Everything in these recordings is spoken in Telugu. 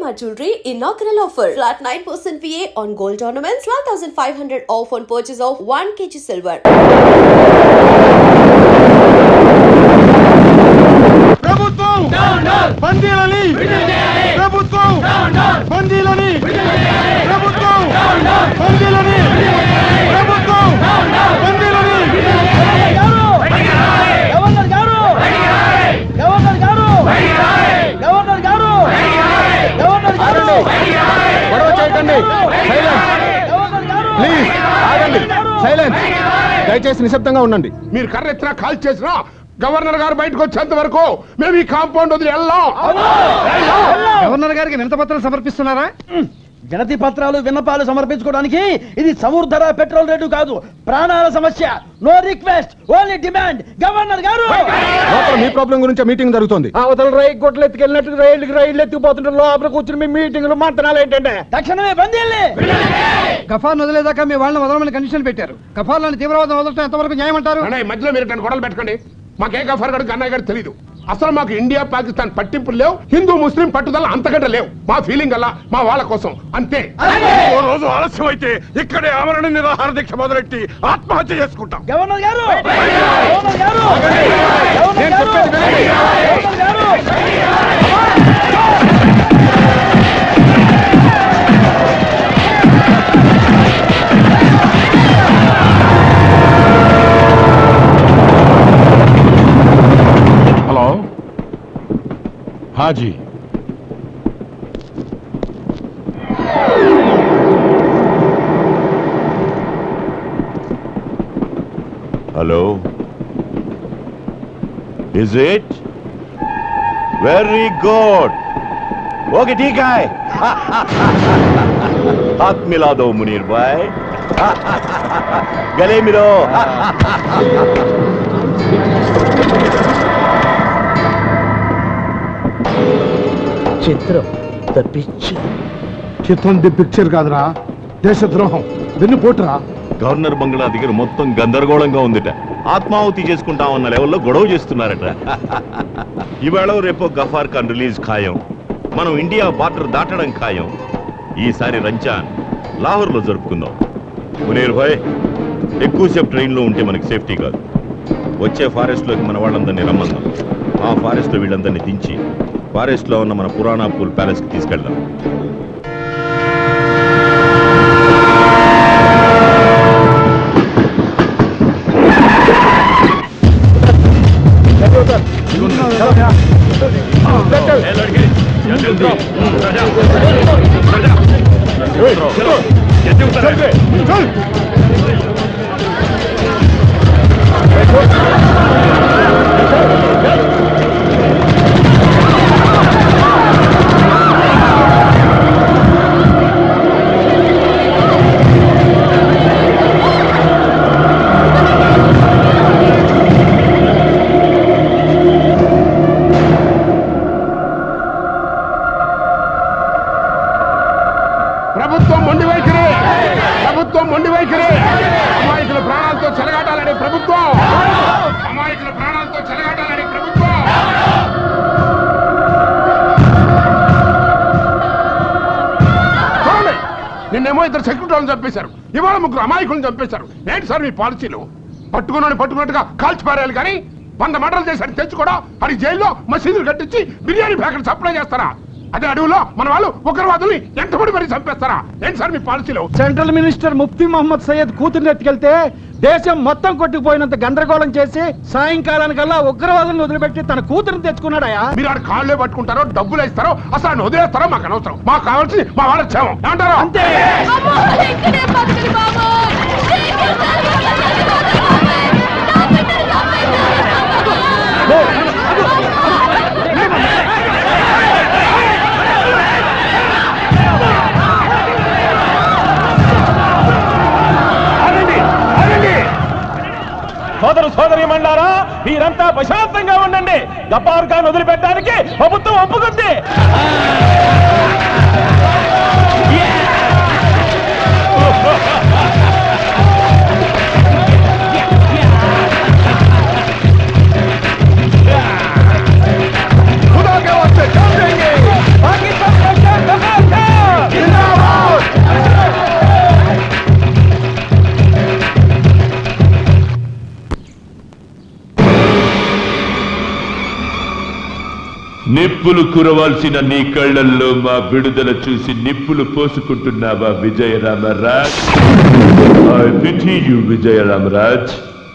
Shalimar Jewelry inaugural offer. Flat 9% VA on gold ornaments, 12,500 off on purchase of 1 kg silver. ప్రభుత్వం బందీలని ప్రభుత్వం బందీలని ప్రభుత్వం బందీలని ప్రభుత్వం బందీలని గవర్నర్ గారు గవర్నర్ గారు గవర్నర్ గారు గవర్నర్ గారు గొడవ చేయకండి ప్లీజ్ ఆగండి సైలెన్స్ దయచేసి నిశ్శబ్దంగా ఉండండి మీరు కర్ర ఎత్తినా కాల్ చేసినా గవర్నర్ గారు బయటకు వచ్చేంత వరకు మేము ఈ కాంపౌండ్ వదిలి వెళ్ళాం. గవర్నర్ గారికి వినతి పత్రాలు సమర్పిస్తున్నారా? వినతి పత్రాలు విన్నపాలు సమర్పించుకోవడానికి ఇది సముద్ర పెట్రోల్ రేటు కాదు, ప్రాణాల సమస్య. No request, only demand. Governor గారు మీ ప్రాబ్లం గురించి మీటింగ్ జరుగుతుంది. అవతల రైలు గొడ్లు ఎత్తుకెళ్ళినట్టు రైళ్లు ఎత్తుకుపోతుంటారు, లోపల కూర్చుని మీ మీటింగ్లు మంతనాలు ఏంటంటే తక్షణమే బందీల్ని గఫార్ వదిలేదాకా మీ వాళ్ళని వదలమని కండిషన్ పెట్టారు. గఫార్లను తీవ్రవాదం వదలటం ఎంతవరకు న్యాయం అంటారు? మధ్యలో మీరు గొడవలు పెట్టకండి. మాకే గఫార్ గడు అన్నయ్య గారు తెలీదు. అసలు మాకు ఇండియా పాకిస్తాన్ పట్టింపులు లేవు, హిందూ ముస్లిం పట్టుదల అంతకంటే లేవు. మా ఫీలింగ్ అలా మా వాళ్ళ కోసం అంతే. ఓ రోజు ఆలస్యం అయితే ఇక్కడే ఆమరణ నిరాహార దీక్ష మొదలెట్టి ఆత్మహత్య చేసుకుంటాం. గవర్నర్ గారు గవర్నర్ గారు గవర్నర్ గారు hello Haji Hello? Is it? Very good. Okay, ठीक है. हाथ मिला दो मुनीर भाई. गले मिलो. చిత్రం ద పిక్చర్. చిత్రం ది పిక్చర్ కాదురా, దేశద్రోహం వెన్నుపోటురా. గవర్నర్ బంగ్లా దగ్గర మొత్తం గందరగోళంగా ఉందిట. ఆత్మాహుతి చేసుకుంటామన్న లెవెల్లో గొడవ చేస్తున్నారట. ఇవాళ రేపో గఫార్ ఖాన్ రిలీజ్ ఖాయం. మనం ఇండియా బార్డర్ దాటడం ఖాయం. ఈసారి రంజాన్ లాహోర్లో జరుపుకుందాం. మునీర్ భాయ్, ఎక్కువసేపు ట్రైన్లో ఉంటే మనకి సేఫ్టీ కాదు. వచ్చే ఫారెస్ట్లోకి మన వాళ్ళందరినీ రమ్మందాం. ఆ ఫారెస్ట్లో వీళ్ళందరినీ దించి ఫారెస్ట్లో ఉన్న మన పురాణా పూల్ ప్యాలెస్కి తీసుకెళ్దాం. ప్రభుత్వం మొండి వైఖరి, ప్రభుత్వం మొండి వైఖరి. అమాయకుల ప్రాణాలతో చెలగాటాలని ప్రభుత్వం, అమాయకుల ప్రాణాలతో చెలగాటాలని ప్రభుత్వం. చూడండి, నిన్నేమో ఇద్దరు సెక్యూరిటీ వాళ్ళని చంపేశారు, ఇవాళ ముగ్గురు అమాయకులను చంపేశారు. ఏంటి సార్ మీ పాలసీలు? పట్టుకున్నాడు పట్టుకున్నట్టుగా కాల్చి పారేయాలి కానీ 100 మర్డర్లు చేశాడు తెచ్చుకోవడం, అది జైల్లో మసీదులు కట్టించి బిర్యానీ ప్యాకెట్ సప్లై చేస్తారా? అదే అడవులో మన వాళ్ళు ఉగ్రవాదుల్ని ఎంతమంది మరి చంపేస్తారా? ఏంటి సార్ మీ పాలసీలో? సెంట్రల్ మినిస్టర్ ముఫ్తీ మహమ్మద్ సయ్యద్ కూతుర్ని ఎత్తుకెళ్తే దేశం మొత్తం కొట్టుకుపోయినంత గందరగోళం చేసి సాయంకాలానికల్లా ఉగ్రవాదులను వదిలిపెట్టి తన కూతురుని తెచ్చుకున్నాడయా. మీరు ఆడ కాళ్ళే పట్టుకుంటారో డబ్బులు ఇస్తారో అసలు ఆయన వదిలేస్తారో మాకు అనవసరం. మాకు కావాల్సింది మా వాళ్ళ క్షేమం. ఏమంటారు? అంతే. సోదరు సోదరి మండారా, మీరంతా ప్రశాంతంగా ఉండండి. గఫార్ ఖాన్ వదిలిపెట్టడానికి ప్రభుత్వం ఒప్పుకుంది. खुदा के वास्ते जान देंगे। पाकिस्तान నిప్పులు కురవాల్సిన నీ కళ్ళల్లో మా విడుదల చూసి నిప్పులు పోసుకుంటున్నావా Vijayaramaraj? I pity you Vijayaramaraj.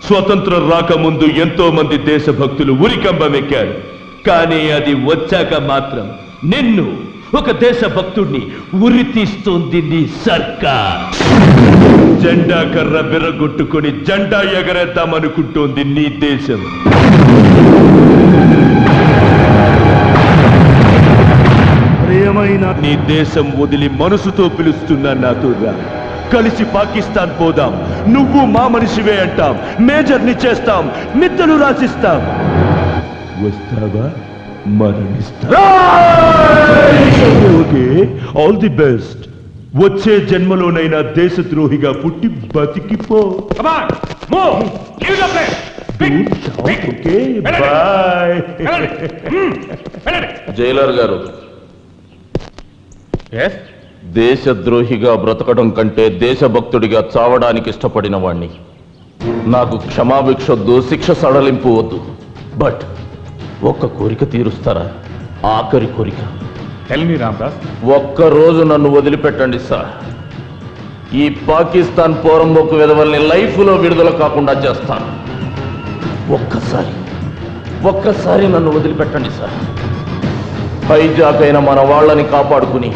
స్వతంత్రం రాకముందు ఎంతో మంది దేశభక్తులు ఉరికంబమెక్కారు. కానీ అది వచ్చాక మాత్రం నిన్ను ఒక దేశభక్తుడిని ఉరి తీస్తోంది నీ సర్కార్. జెండా కర్ర బిర్రగొట్టుకొని జెండా ఎగరేద్దామనుకుంటోంది నీ దేశం. ప్రియమైన నీ దేశం వదిలి మనసుతో పిలుస్తున్నా నాతో రా. కలిసి పాకిస్తాన్ పోదాం. నువ్వు మా మనిషివే అంటాం, మేజర్ని చేస్తాం, మిద్దలు రాసిస్తాం. వస్తావా? మరణిస్తా. Okay, all the best. వచ్చే జన్మలోనైనా దేశద్రోహిగా పుట్టి బతికిపో. జైలర్ గారు, దేశద్రోహిగా బ్రతకడం కంటే దేశభక్తుడిగా చావడానికి ఇష్టపడిన వాణ్ణి. నాకు క్షమాభిక్షొద్దు, శిక్ష సడలింపు వద్దు. బట్ ఒక్క కోరిక తీరుస్తారా? ఆఖరి కోరిక. ఒక్కరోజు నన్ను వదిలిపెట్టండి సార్. ఈ పాకిస్తాన్ పోరంబోకు విధవల్ని లైఫ్ లో విడుదల కాకుండా చేస్తాను. ఒక్కసారి నన్ను వదిలిపెట్టండి సార్. హైజాక్ అయిన మన వాళ్ళని కాపాడుకుని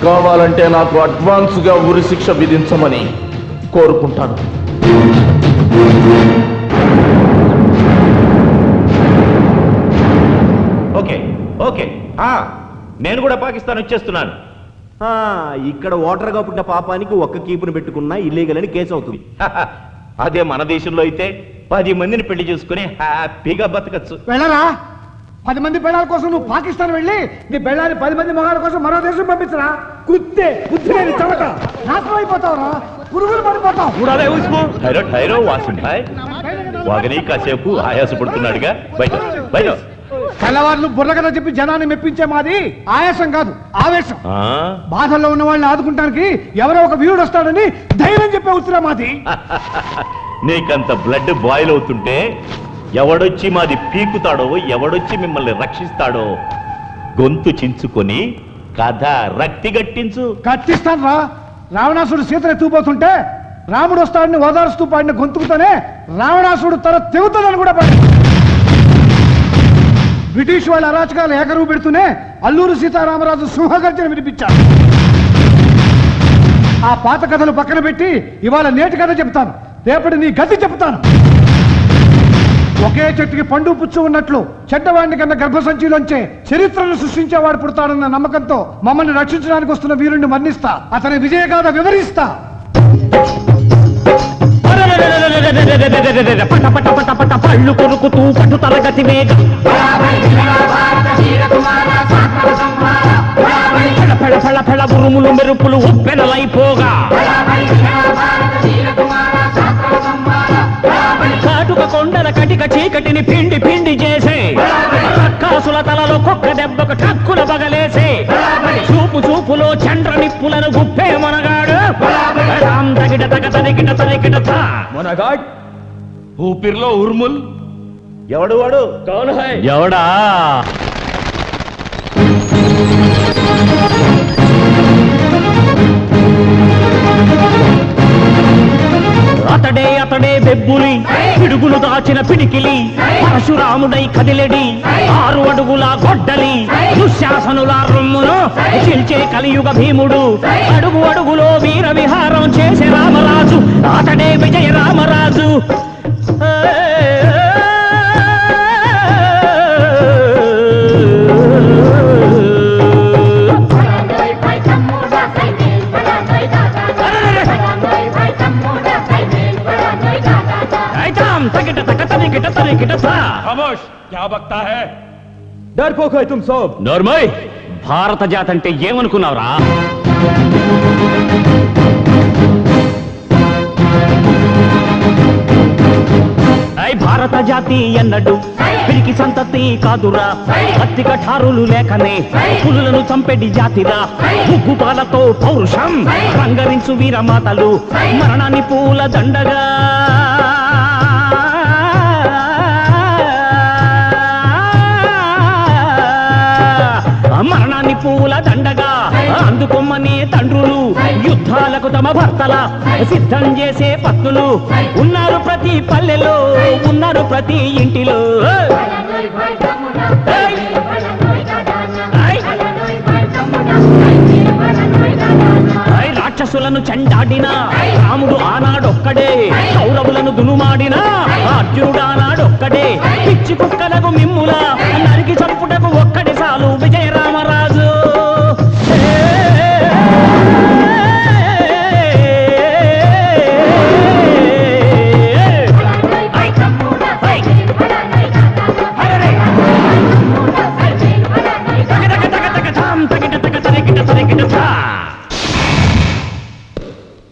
కావాలంటే నాకు అడ్వాన్స్ గా ఉరి శిక్ష విధించమని కోరుకుంటాను. ఓకే ఓకే, నేను కూడా పాకిస్తాన్ వచ్చేస్తున్నాను. ఇక్కడ ఓటర్గా పుట్టిన పాపానికి ఒక్క కీపును పెట్టుకున్నా ఇల్లీగల్ అని కేసు అవుతుంది. అదే మన దేశంలో అయితే 10 మందిని పెళ్లి చేసుకుని హ్యాపీగా బతకచ్చు. వెళ్ళరా? 10 మంది పెళ్ళాల కోసం నువ్వు పాకిస్తాన్ వెళ్ళి నీ పెళ్ళాన్ని 10 మంది మగాళ్ళ కోసం మరో దేశం పంపించరా? కుత్తే బుద్ధిలేని చెమట, నాశనం అయిపోతావురా, పురుగులు పడిపోతావు. ఠైరో వాసిం భాయ్, వాగని కాసేపు ఆయాసపడుతున్నాడుగా, బయట బయట. తెల్లవారులు బుర్ర కథ చెప్పి జనాన్ని మెప్పించే మాది ఆయాసం కాదు, ఆవేశం. బాధల్లో ఉన్న వాళ్ళని ఆదుకుంటానికి ఎవరో ఒక వీరుడు వస్తాడని ధైర్యం చెప్పే ఉత్తరా మాది. నీకంత బ్లడ్ బాయిల్ అవుతుంటే ఎవడొచ్చి మాది పీకుతాడో, ఎవడొచ్చి మిమ్మల్ని రక్షిస్తాడో గొంతు చించుకొని కథ రక్తి గట్టించు. కట్టిస్తాను రా. రావణాసుడు సీతను ఎత్తుకుపోతుంటే రాముడు వస్తాడని ఓదారుస్తూ పాడిన గొంతుకుతోనే రావణాసుడు తన తెగుతుందని కూడా పాడి. బ్రిటిష్ వాళ్ళ అరాచకాలు ఏకరువు పెడుతూనే అల్లూరు సీతారామరాజు సింహగర్జన వినిపించారు. ఆ పాత కథలు పక్కన పెట్టి ఇవాళ నేటి కథ చెప్తాను. రేపటి నీ గతి చెప్తాను. ఒకే చెట్టుకి పండు పుచ్చు ఉన్నట్లు చెడ్డవాడిని కన్నా గర్భసంచిలోంచే చరిత్రను సృష్టించేవాడు పుడతాడన్న నమ్మకంతో మమ్మల్ని రక్షించడానికి వస్తున్న వీరుణ్ణి మరణిస్తా, అతని విజయగాథ వివరిస్తా. పట పట పట పట పళ్ళు కొరుకుతూ పట్టు తరగతి వేగ ఫెళ ఫెళ ఫెళ ఉరుములు మెరుపులు ఉప్పెనలైపోగా కాటుక కొండల కటిక చీకటిని పిండి పిండి చేసే కాసుల తలలో కుక్క దెబ్బకు టక్కుల పగలేసే చూపు చూపులో చండ్ర నిప్పులను గుప్పే మనగాడు తగిట తగ తరికిట తరికిట మనగాడ్ ఊపిరిలో ఉర్ముల్. ఎవడు వాడు? ఎవడా? అతడే అతడే బెబ్బులి, పిడుగులు దాచిన పిడికిలి, పరశురాముడై కదిలెడి 6 అడుగుల గొడ్డలి, దుశ్శాసనుల రొమ్మును చిల్చే కలియుగ భీముడు, అడుగు అడుగులో వీర విహారం చేసే రామరాజు, అతడే విజయ రామరాజు. నోర్మోయ్, భారత జాతి అంటే ఏమనుకున్నావురా? భారత జాతి ఎన్నడు పిరికి సంతతి కాదురా, అతి కఠారులు లేకనే పులులను చంపెడి జాతిరా, ఉగ్గుపాలతో పౌరుషం రంగరించు వీరమాతలు, మరణాన్ని పూల దండగా పువ్వుల దండగా అందుకొమ్మనే తండ్రులు యుద్ధాలకు తమ భర్తల సిద్ధం చేసే పత్నులు ఉన్నారు ప్రతి పల్లెలో ఉన్నారు ప్రతి ఇంటిలో రాక్షసులను చెండాడినా రాముడు ఆనాడొక్కడే కౌరవులను దునుమాడినా అర్జునుడు ఆనాడొక్కడే పిచ్చి కుక్కలకు మిమ్ముల నరికి చంపుటకు ఒక్కడి చాలు విజయరామరాజు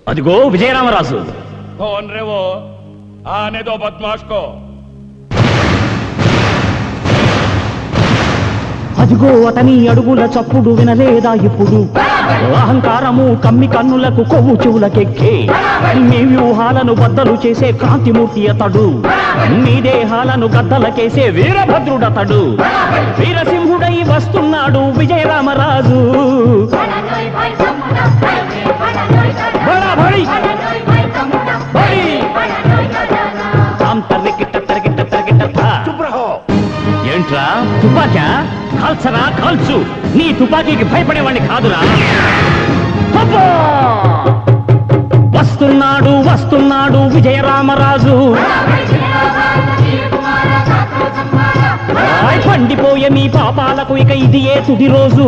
అదిగో విజయరామరాజు कौन रे वो आने दो बदमाश को అదిగో అతని అడుగుల చప్పుడు వినలేదా ఇప్పుడు అహంకారము కమ్మి కన్నులకు కొవ్వు చెవులకెక్కే మీ వ్యూహాలను బద్దలు చేసే క్రాంతిమూర్తి అతడు మీ దేహాలను గద్దలకేసే వీరభద్రుడతడు వీరసింహుడై వస్తున్నాడు విజయరామరాజు ఏంట్రా తుపాకా కాల్చరా కాల్చు నీ తుపాకీకి భయపడేవాడిని కాదురా వస్తున్నాడు వస్తున్నాడు విజయరామరాజు పండిపోయే మీ పాపాలకు ఇక ఇది ఏ తుది రోజు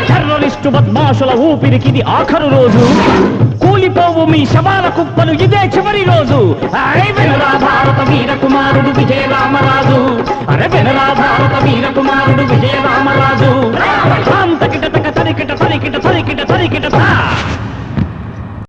టెర్రరిస్టు బద్మాషుల ఊపిరికిది ఆఖరు రోజు కూలిపోవు మీ శవాల కుప్పలు ఇదే చివరి రోజు అరే వెనరా భారత వీర కుమారుడు విజయరామరాజు అరే వెనరా భారత వీర కుమారుడు విజయరామ